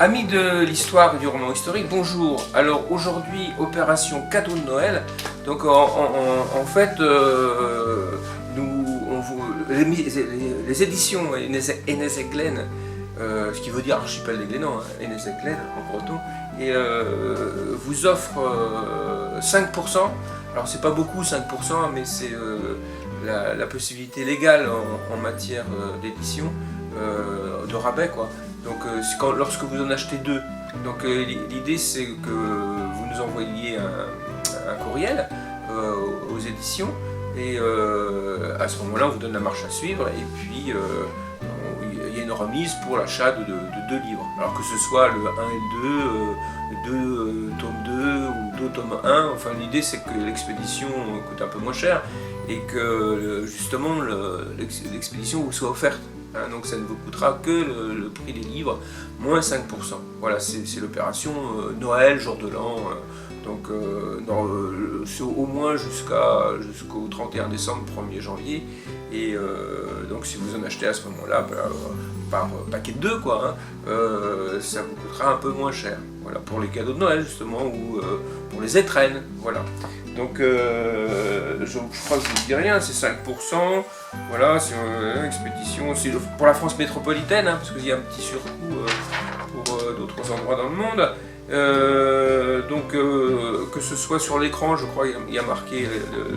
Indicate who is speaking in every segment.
Speaker 1: Amis de l'histoire et du roman historique, bonjour. Alors aujourd'hui, opération cadeau de Noël. Donc en fait, les éditions Hennes et Glen, ce qui veut dire archipel des Glénans, hein, Hennes et Glen en breton, et vous offrent 5%. Alors c'est pas beaucoup 5%, mais c'est la possibilité légale en matière d'édition, de rabais quoi. Donc lorsque vous en achetez deux, donc l'idée c'est que vous nous envoyiez un courriel aux éditions et à ce moment-là on vous donne la marche à suivre et puis il y a une remise pour l'achat de deux livres. Alors que ce soit le 1 et le 2, 2 tome 2 ou 2 tomes 1, enfin l'idée c'est que l'expédition coûte un peu moins cher et que justement l'expédition vous soit offerte. Hein, donc ça ne vous coûtera que le prix des livres, moins 5%. Voilà, c'est l'opération Noël, jour de l'an. C'est au moins jusqu'au 31 décembre, 1er janvier. Et donc si vous en achetez à ce moment-là, par paquet de deux, quoi, hein, ça vous coûtera un peu moins cher. Voilà, pour les cadeaux de Noël justement, ou pour les étrennes. Voilà. Donc je crois que je ne vous dis rien, c'est 5%. Voilà, c'est une expédition. C'est pour la France métropolitaine, hein, parce qu'il y a un petit surcoût pour d'autres endroits dans le monde. Que ce soit sur l'écran, je crois il y a marqué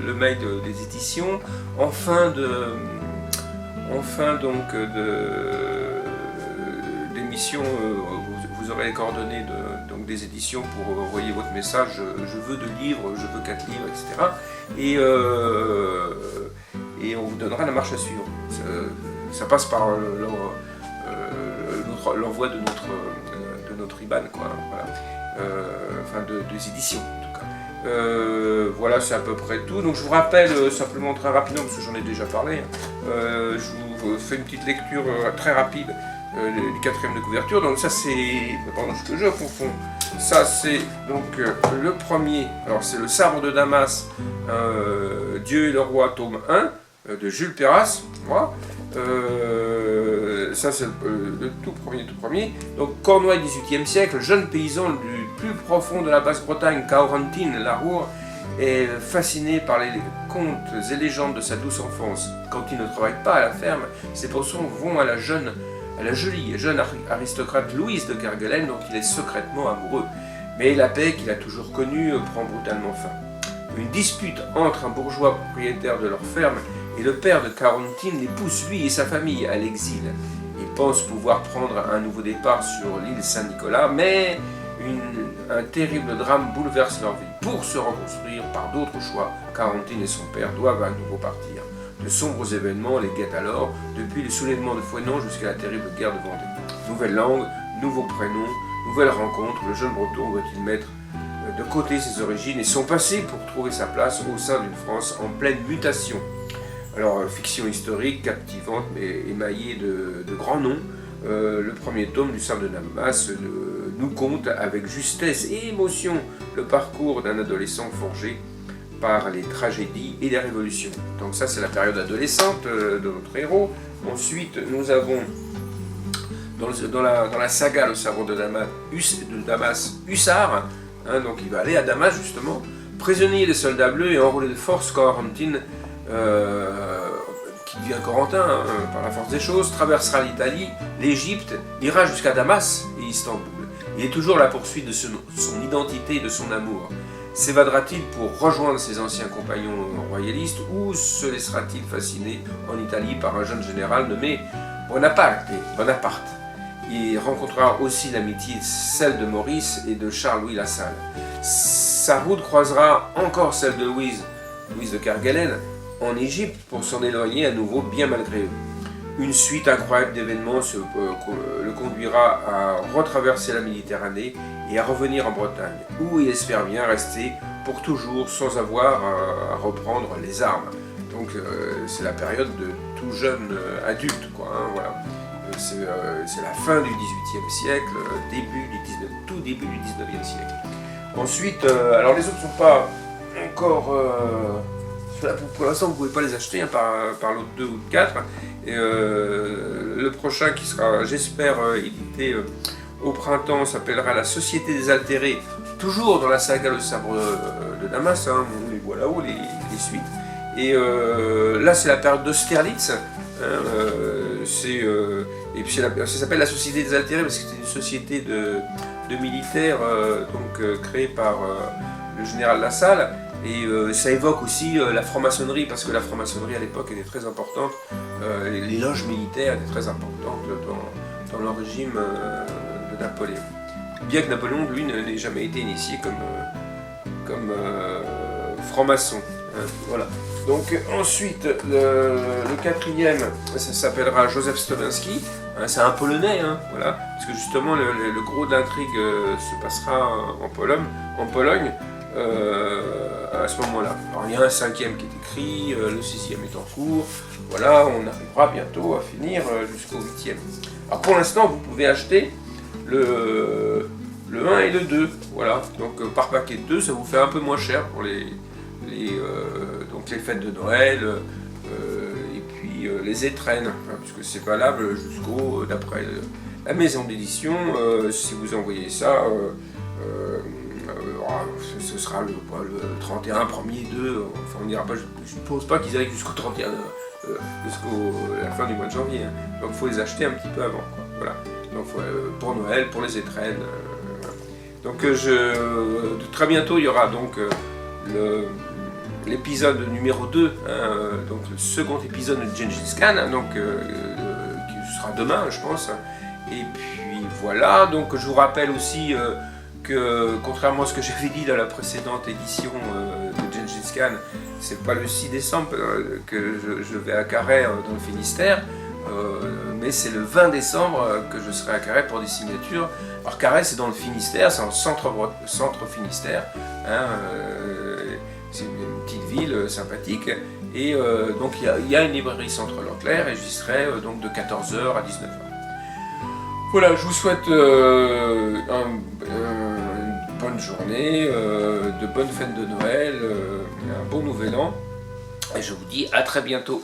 Speaker 1: le mail des éditions. Enfin d'émission, vous aurez les coordonnées des éditions pour envoyer votre message. Je veux 2 livres, je veux 4 livres, etc. Et on vous donnera la marche à suivre. Ça passe par l'envoi de notre IBAN, quoi. Voilà. Des éditions en tout cas. Voilà, c'est à peu près tout. Donc je vous rappelle simplement très rapidement, parce que j'en ai déjà parlé, je vous fais une petite lecture très rapide du 4e de couverture. Donc ça c'est, pardon, ce que je confonds, ça c'est donc le premier, alors c'est le sabre de Damas, Dieu et le roi, tome 1, de Jules Perras, moi. Ça c'est le tout premier. Donc Cornouailles 18e siècle, jeune paysan du plus profond de la Basse-Bretagne, Caorantine, Larour, est fasciné par les contes et légendes de sa douce enfance. Quand il ne travaille pas à la ferme, ses pensons vont à la jolie et jeune aristocrate Louise de Kerguelen, dont il est secrètement amoureux. Mais la paix qu'il a toujours connue prend brutalement fin. Une dispute entre un bourgeois propriétaire de leur ferme et le père de Caorantine les pousse, lui et sa famille, à l'exil. Ils pensent pouvoir prendre un nouveau départ sur l'île Saint-Nicolas, mais un terrible drame bouleverse leur vie. Pour se reconstruire par d'autres choix, Caorantine et son père doivent à nouveau partir. De sombres événements les guettent alors, depuis le soulèvement de Fouesnant jusqu'à la terrible guerre de Vendée. Nouvelle langue, nouveaux prénoms, nouvelles rencontres, le jeune breton doit-il mettre de côté ses origines et son passé pour trouver sa place au sein d'une France en pleine mutation. Alors, fiction historique, captivante, mais émaillée de grands noms. Le premier tome du sabre de Damas nous conte avec justesse et émotion le parcours d'un adolescent forgé par les tragédies et les révolutions. Donc ça, c'est la période adolescente de notre héros. Ensuite, nous avons dans la saga le sabre de Damas, Hussard, hein, donc il va aller à Damas justement, prisonnier des soldats bleus et enrôlé de force, Caorantine, qui devient Corentin par la force des choses, traversera l'Italie, l'Égypte, ira jusqu'à Damas et Istanbul. Il est toujours à la poursuite de son identité et de son amour. S'évadera-t-il pour rejoindre ses anciens compagnons royalistes ou se laissera-t-il fasciner en Italie par un jeune général nommé Bonaparte? Il rencontrera aussi l'amitié, celle de Maurice et de Charles-Louis Lassalle. Sa route croisera encore celle de Louise de Kerguelen, en Égypte pour s'en éloigner à nouveau bien malgré eux. Une suite incroyable d'événements le conduira à retraverser la Méditerranée et à revenir en Bretagne, où il espère bien rester pour toujours sans avoir à reprendre les armes. Donc c'est la période de tout jeune adulte, quoi, hein, voilà. C'est la fin du XVIIIe siècle, tout début du XIXe siècle. Ensuite, alors les autres ne sont pas encore... pour l'instant, vous ne pouvez pas les acheter, hein, par l'autre 2 ou 4. Et, le prochain qui sera, j'espère, édité au printemps s'appellera la Société des Altérés, toujours dans la saga Le Sabre de Damas, hein, on les voit là-haut, les suites. Et là c'est la période d'Austerlitz, hein, et puis ça s'appelle la Société des Altérés parce que c'est une société de militaires créée par le général Lassalle. Et ça évoque aussi la franc-maçonnerie, parce que la franc-maçonnerie à l'époque était très importante, les loges militaires étaient très importantes dans le régime de Napoléon. Bien que Napoléon, lui, n'ait jamais été initié comme franc-maçon. Voilà. Donc ensuite, le quatrième, ça s'appellera Joseph Stawinski, hein, c'est un Polonais, hein, voilà, parce que justement le gros de l'intrigue se passera en Pologne. À ce moment-là. Alors, il y a un cinquième qui est écrit, le sixième est en cours, voilà, on arrivera bientôt à finir jusqu'au huitième. Alors pour l'instant, vous pouvez acheter le 1 et le 2, voilà, donc par paquet de 2, ça vous fait un peu moins cher pour donc les fêtes de Noël, et puis les étrennes, hein, puisque c'est valable jusqu'au, d'après la maison d'édition, si vous envoyez ça, ce sera le 31, 1er, 2, enfin on n'ira pas, je ne pense pas qu'ils arrivent jusqu'au 31, jusqu'à la fin du mois de janvier, hein. Donc il faut les acheter un petit peu avant, quoi. Voilà. Donc pour Noël, pour les étrennes. Voilà. Donc très bientôt il y aura donc l'épisode numéro 2, hein, donc le second épisode de Gengis Khan, hein, donc, qui sera demain je pense. Et puis voilà, donc je vous rappelle aussi que contrairement à ce que j'avais dit dans la précédente édition de Gengis Khan, c'est pas le 6 décembre que je vais à Carhaix dans le Finistère, mais c'est le 20 décembre que je serai à Carhaix pour des signatures. Alors Carhaix c'est dans le Finistère, c'est en centre Finistère, hein, c'est une petite ville sympathique, et donc il y a une librairie Centre Leclerc, et j'y serai donc de 14h à 19h. Voilà, je vous souhaite une bonne journée, de bonnes fêtes de Noël, un bon nouvel an, et je vous dis à très bientôt.